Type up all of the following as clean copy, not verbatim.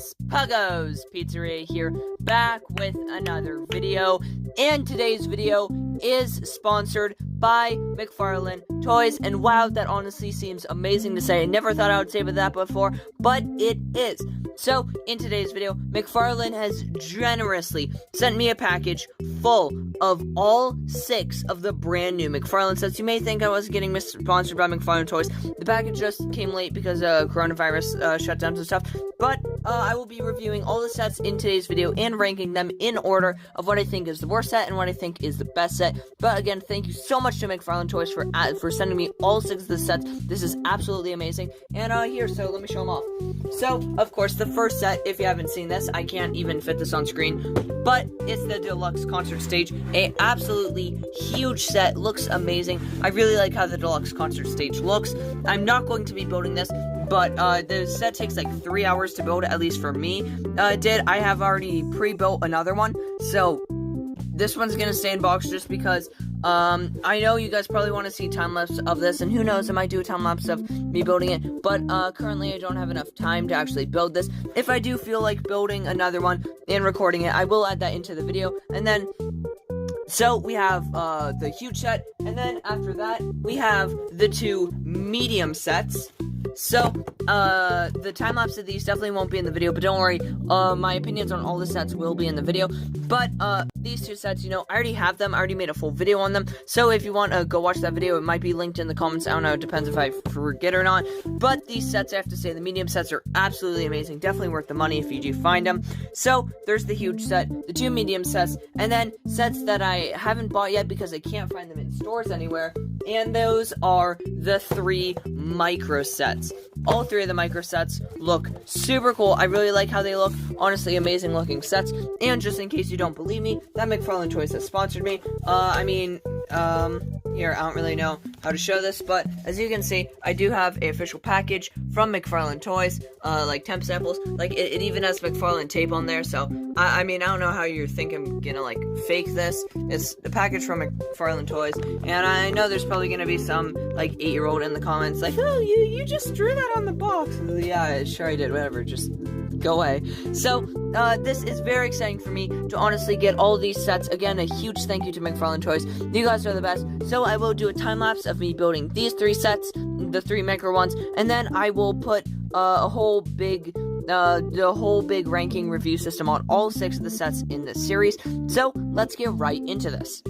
guys, Puggo's Pizzeria here, back with another video, and today's video is sponsored by Mcfarlane Toys, and wow, that honestly seems amazing to say. I never thought I would say that before, but it is. So, in today's video, Mcfarlane has generously sent me a package full of all 6 of the brand new Mcfarlane sets. You may think I was getting sponsored by Mcfarlane Toys. The package just came late because of coronavirus shutdowns and stuff, but I will be reviewing all the sets in today's video and ranking them in order of what I think is the worst set and what I think is the best set. But again, thank you so much to Mcfarlane Toys for sending me all 6 of the sets. This is absolutely amazing. And so let me show them off. So, of course, the first set, if you haven't seen this, I can't even fit this on screen, but it's the Deluxe concert stage. A absolutely huge set, looks amazing. I really like how the Deluxe concert stage looks. I'm not going to be building this, but the set takes like 3 hours to build, at least for me. I have already pre-built another one, so this one's gonna stay in box just because I know you guys probably want to see time-lapse of this, and who knows, I might do a time-lapse of me building it, but currently I don't have enough time to actually build this. If I do feel like building another one and recording it, I will add that into the video. And then so we have the huge set, and then after that we have the 2 medium sets. So, the time-lapse of these definitely won't be in the video, but don't worry, my opinions on all the sets will be in the video. But, these 2 sets, you know, I already have them, I already made a full video on them, so if you want to go watch that video, it might be linked in the comments. I don't know, it depends if I forget or not. But these sets, I have to say, the medium sets are absolutely amazing, definitely worth the money if you do find them. So, there's the huge set, the 2 medium sets, and then sets that I haven't bought yet because I can't find them in stores anywhere, and those are the 3 micro sets. All 3 of the micro sets look super cool. I really like how they look. Honestly, amazing looking sets. And just in case you don't believe me, that Mcfarlane Toys has sponsored me. Here, I don't really know how to show this, but as you can see, I do have an official package from Mcfarlane Toys, like temp samples. Like, it even has Mcfarlane tape on there, so, I don't know how you're thinking I'm gonna, like, fake this. It's a package from Mcfarlane Toys, and I know there's probably gonna be some, like, 8-year-old in the comments, like, oh, you just drew that on the box. Yeah, sure I did, whatever, just go away. So, this is very exciting for me to honestly get all these sets. Again, a huge thank you to Mcfarlane Toys. You guys are the best. So I will do a time-lapse of me building these 3 sets, the 3 micro ones, and then I will put the whole big ranking review system on all 6 of the sets in this series. So let's get right into this.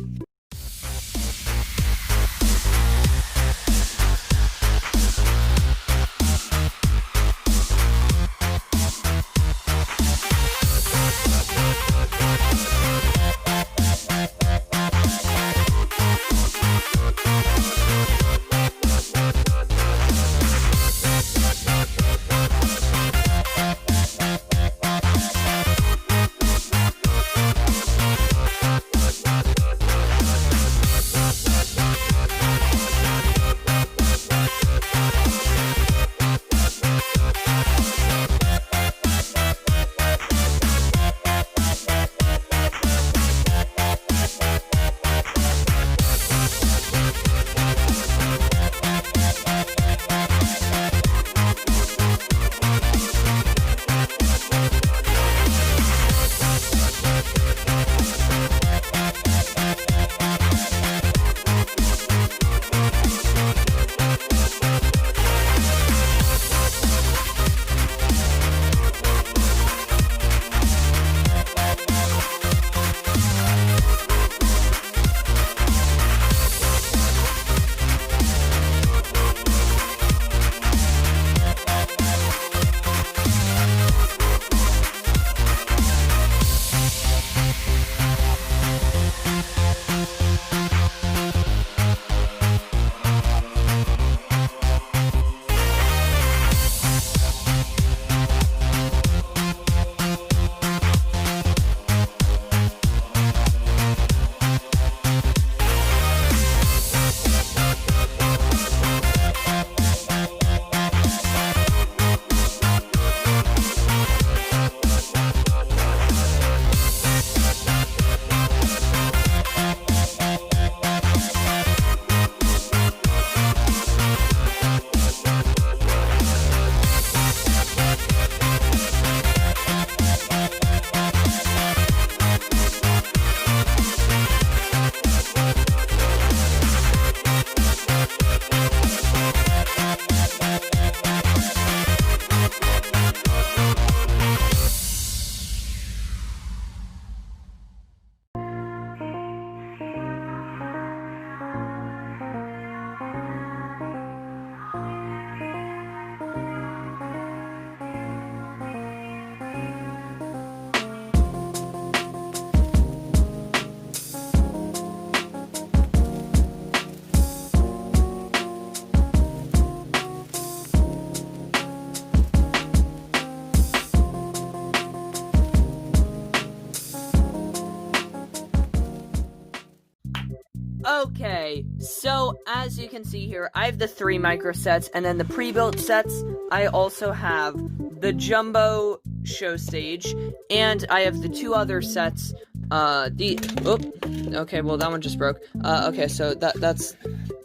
Okay, so as you can see here, I have the 3 micro sets, and then the pre-built sets, I also have the jumbo show stage, and I have the 2 other sets, okay, well, that one just broke. Okay, so that's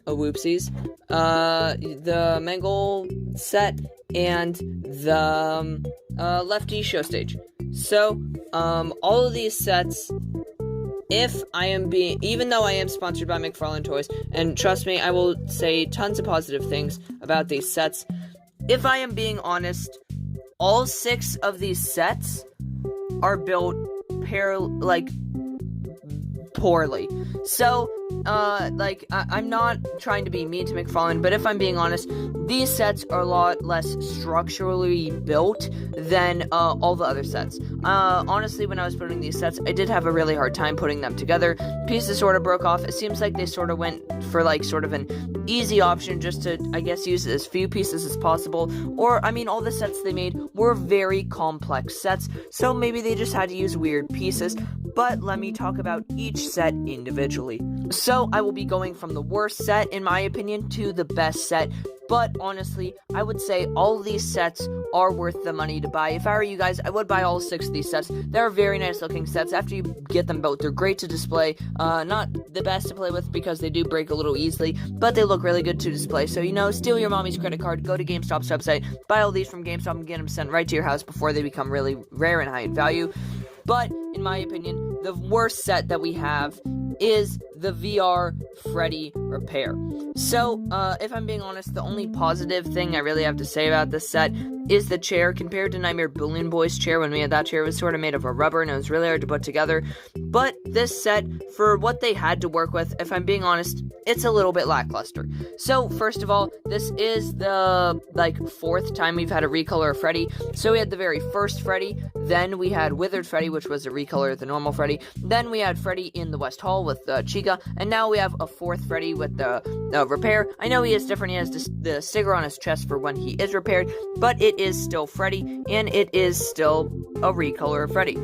a whoopsies. The Mangle set, and the, Lefty show stage. So, all of these sets, even though I am sponsored by Mcfarlane Toys, and trust me, I will say tons of positive things about these sets, if I am being honest, all 6 of these sets are built poorly. So, I'm not trying to be mean to Mcfarlane, but if I'm being honest, these sets are a lot less structurally built than all the other sets. Honestly, when I was building these sets, I did have a really hard time putting them together. Pieces sort of broke off. It seems like they sort of went for, sort of an easy option just to, I guess, use as few pieces as possible. Or, all the sets they made were very complex sets, so maybe they just had to use weird pieces. But let me talk about each set individually. So, I will be going from the worst set, in my opinion, to the best set. But honestly, I would say all of these sets are worth the money to buy. If I were you guys, I would buy all 6 of these sets. They're very nice looking sets. After you get them built, they're great to display. Not the best to play with because they do break a little easily, but they look really good to display. So, steal your mommy's credit card, go to GameStop's website, buy all these from GameStop and get them sent right to your house before they become really rare and high in value. But, in my opinion, the worst set that we have is the VR Freddy repair. So, if I'm being honest, the only positive thing I really have to say about this set is the chair. Compared to Nightmare Balloon Boy's chair, when we had that chair, it was sort of made of a rubber and it was really hard to put together. But this set, for what they had to work with, if I'm being honest, it's a little bit lackluster. So, first of all, this is the, 4th time we've had a recolor of Freddy. So we had the very first Freddy, then we had Withered Freddy, which was a recolor of the normal Freddy, then we had Freddy in the West Hall with Chica, and now we have a 4th Freddy with the repair. I know he is different, he has the sticker on his chest for when he is repaired, but it is still Freddy, and it is still a recolor of Freddy.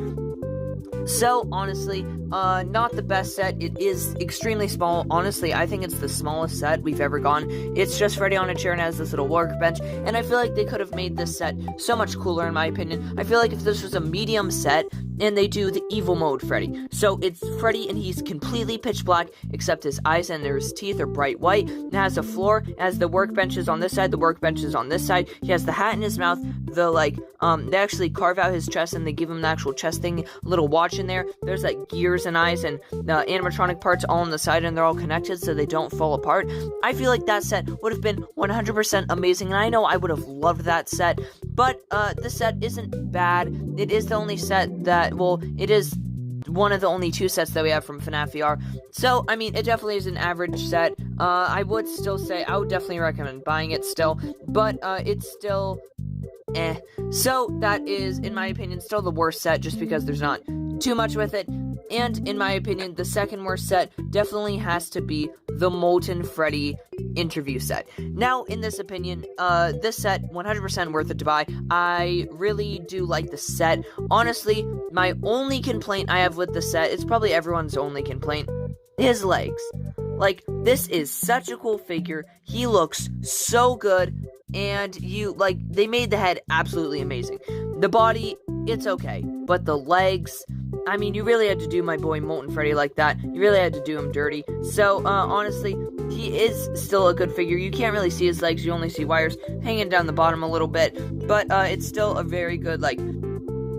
So, honestly, not the best set. It is extremely small. Honestly, I think it's the smallest set we've ever gone. It's just Freddy on a chair and has this little workbench, and I feel like they could have made this set so much cooler, in my opinion. I feel like if this was a medium set, and they do the evil mode Freddy. So it's Freddy and he's completely pitch black, except his eyes and his teeth are bright white. It has a floor, it has the workbenches on this side, the workbenches on this side. He has the hat in his mouth, they actually carve out his chest and they give him the actual chest thing, a little watch in there. There's gears and eyes and animatronic parts all on the side, and they're all connected so they don't fall apart. I feel like that set would have been 100% amazing, and I know I would have loved that set, but the set isn't bad. It is the only set that, it is one of the only 2 sets that we have from Fnaf VR. So, it definitely is an average set. I would still say, I would definitely recommend buying it still, but it's still So, that is, in my opinion, still the worst set, just because there's not too much with it. And, in my opinion, the second worst set definitely has to be the Molten Freddy interview set. Now, in this opinion, this set, 100% worth it to buy. I really do like the set. Honestly, my only complaint I have with the set, it's probably everyone's only complaint, his legs. This is such a cool figure. He looks so good. And they made the head absolutely amazing. The body, it's okay. But the legs, you really had to do my boy Molten Freddy like that. You really had to do him dirty. So, honestly, he is still a good figure. You can't really see his legs. You only see wires hanging down the bottom a little bit. But, it's still a very good,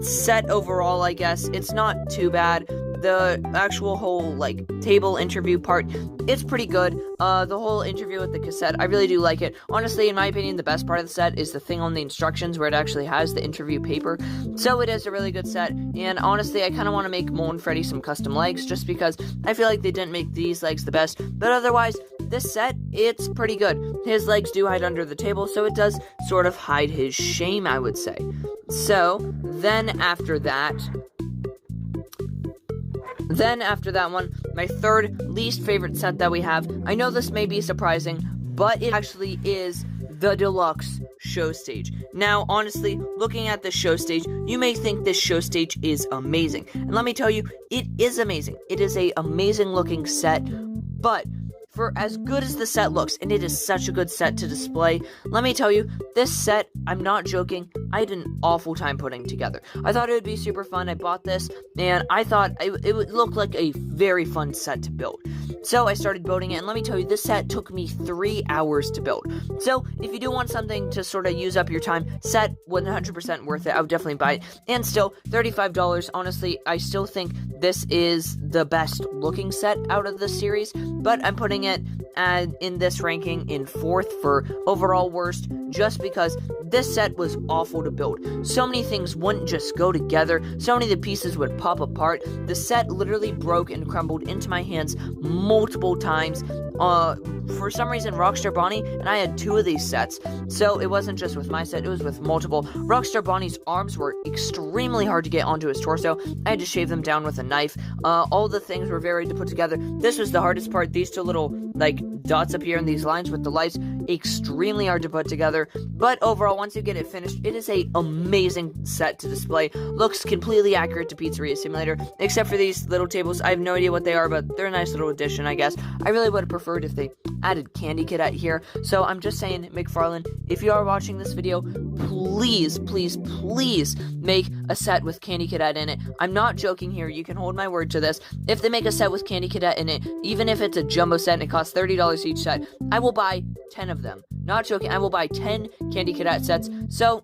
set overall, I guess. It's not too bad. The actual whole, table interview part, it's pretty good. The whole interview with the cassette, I really do like it. Honestly, in my opinion, the best part of the set is the thing on the instructions where it actually has the interview paper. So it is a really good set, and honestly, I kind of want to make Molten Freddy some custom legs, just because I feel like they didn't make these legs the best. But otherwise, this set, it's pretty good. His legs do hide under the table, so it does sort of hide his shame, I would say. So, then after that one, my third least favorite set that we have, I know this may be surprising, but it actually is the Deluxe show stage. Now, honestly, looking at this show stage, you may think this show stage is amazing. And let me tell you, it is amazing. It is an amazing looking set, But for as good as the set looks, and it is such a good set to display, let me tell you, this set, I'm not joking, I had an awful time putting together. I thought it would be super fun. I bought this, and I thought it would look like a very fun set to build. So I started building it, and let me tell you, this set took me 3 hours to build. So if you do want something to sort of use up your time, set 100% worth it. I would definitely buy it. And still, $35. Honestly, I still think this is the best looking set out of the series, but I'm putting it in this ranking in 4th for overall worst, just because this set was awful to build. So many things wouldn't just go together. So many of the pieces would pop apart. The set literally broke and crumbled into my hands multiple times. For some reason, Rockstar Bonnie, and I had 2 of these sets, so it wasn't just with my set, it was with multiple. Rockstar Bonnie's arms were extremely hard to get onto his torso. I had to shave them down with a knife. All the things were very hard to put together. This was the hardest part. These 2 little, dots up here in these lines with the lights, extremely hard to put together. But overall, once you get it finished, it is a amazing set to display. Looks completely accurate to Pizzeria Simulator, except for these little tables. I have no idea what they are, but they're a nice little addition, I guess. I really would have preferred if they added Candy Cadet here. So I'm just saying, Mcfarlane, if you are watching this video, please, please, please make a set with Candy Cadet in it. I'm not joking here. You can hold my word to this. If they make a set with Candy Cadet in it, even if it's a jumbo set and it costs $30 each set, I will buy 10 of them. Not joking, I will buy 10 Candy Cadet sets. So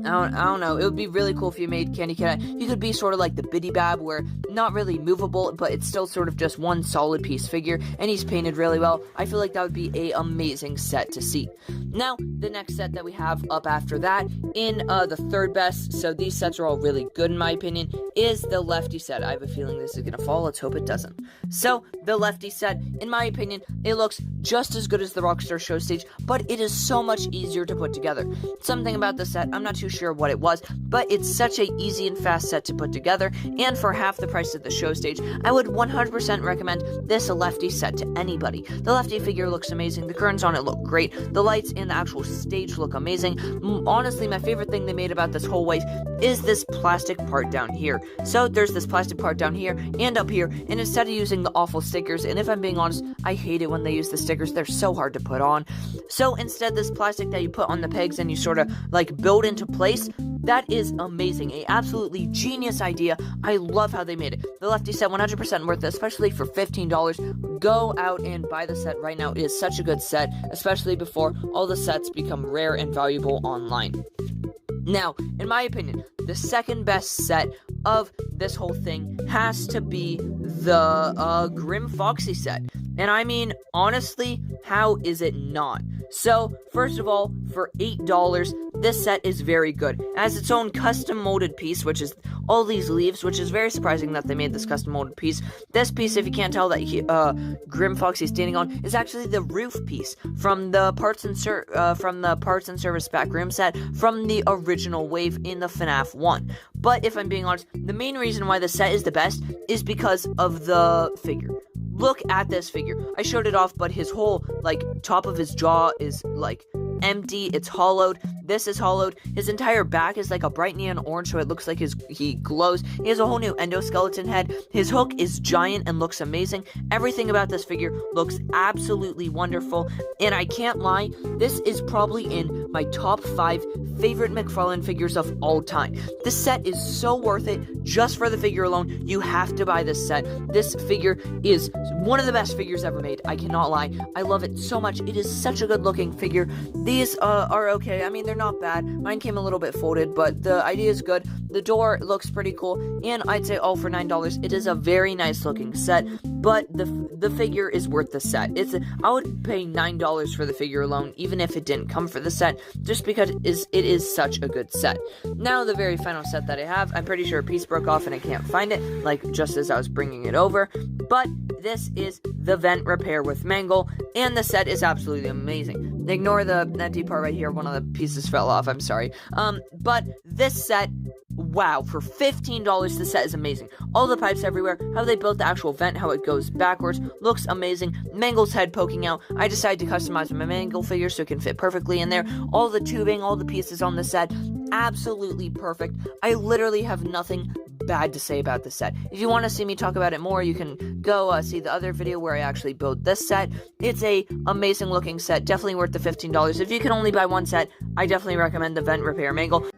I don't know, it would be really cool if you made Candy Cadet. You could be sort of like the Biddy Bab, where not really movable, but it's still sort of just one solid piece figure, and he's painted really well. I feel like that would be a amazing set to see. Now, the next set that we have up after that, in the 3rd best, so these sets are all really good in my opinion, is the Lefty set. I have a feeling this is gonna fall, let's hope it doesn't. So, the Lefty set, in my opinion, it looks just as good as the Rockstar Show Stage, but it is so much easier to put together. Something about the set, I'm not too sure what it was, but it's such a easy and fast set to put together, and for half the price of the Show Stage, I would 100% recommend this Lefty set to anybody. The Lefty figure looks amazing, the curtains on it look great, the lights in the actual stage look amazing. Honestly, my favorite thing they made about this whole wave is this plastic part down here. So there's this plastic part down here and up here, and instead of using the awful stickers, and if I'm being honest, I hate it when they use the stickers, they're so hard to put on. So instead, this plastic that you put on the pegs and you sort of build into place, that is amazing. A absolutely genius idea. I love how they made it. The Lefty set, 100% worth it, especially for $15. Go out and buy the set right now. It is such a good set, especially before all the sets become rare and valuable online. Now, in my opinion, the second best set of this whole thing has to be the Grim Foxy set. And I mean, honestly, how is it not? So, first of all, for $8, this set is very good. It has its own custom molded piece, which is all these leaves, which is very surprising that they made this custom molded piece. This piece, if you can't tell that Grim Foxy is standing on, is actually the roof piece from the parts and service back room set from the original wave in the Fnaf 1. But if I'm being honest, the main reason why the set is the best is because of the figure. Look at this figure. I showed it off, but his whole, top of his jaw is, empty. It's hollowed. This is hollowed. His entire back is like a bright neon orange, so it looks like he glows. He has a whole new endoskeleton head. His hook is giant and looks amazing. Everything about this figure looks absolutely wonderful, and I can't lie, this is probably in my top 5 favorite Mcfarlane figures of all time. This set is so worth it. Just for the figure alone, you have to buy this set. This figure is one of the best figures ever made. I cannot lie. I love it so much. It is such a good looking figure. These are okay. I mean, they're not bad. Mine came a little bit folded, but the idea is good. The door looks pretty cool, and I'd say all for $9. It is a very nice looking set, but the figure is worth the set. I would pay $9 for the figure alone, even if it didn't come for the set, just because it is such a good set. Now, the very final set that I have, I'm pretty sure a piece broke off and I can't find it, just as I was bringing it over, but this is the vent repair with Mangle, and the set is absolutely amazing. Ignore the empty part right here, one of the pieces fell off, I'm sorry. But this set, wow, for $15, the set is amazing. All the pipes everywhere, how they built the actual vent, how it goes backwards, looks amazing. Mangle's head poking out. I decided to customize my Mangle figure so it can fit perfectly in there. All the tubing, all the pieces on the set, absolutely perfect. I literally have nothing bad to say about this set. If you want to see me talk about it more, you can go see the other video where I actually build this set. It's a amazing looking set, definitely worth the $15. If you can only buy one set, I definitely recommend the Vent Repair Mangle.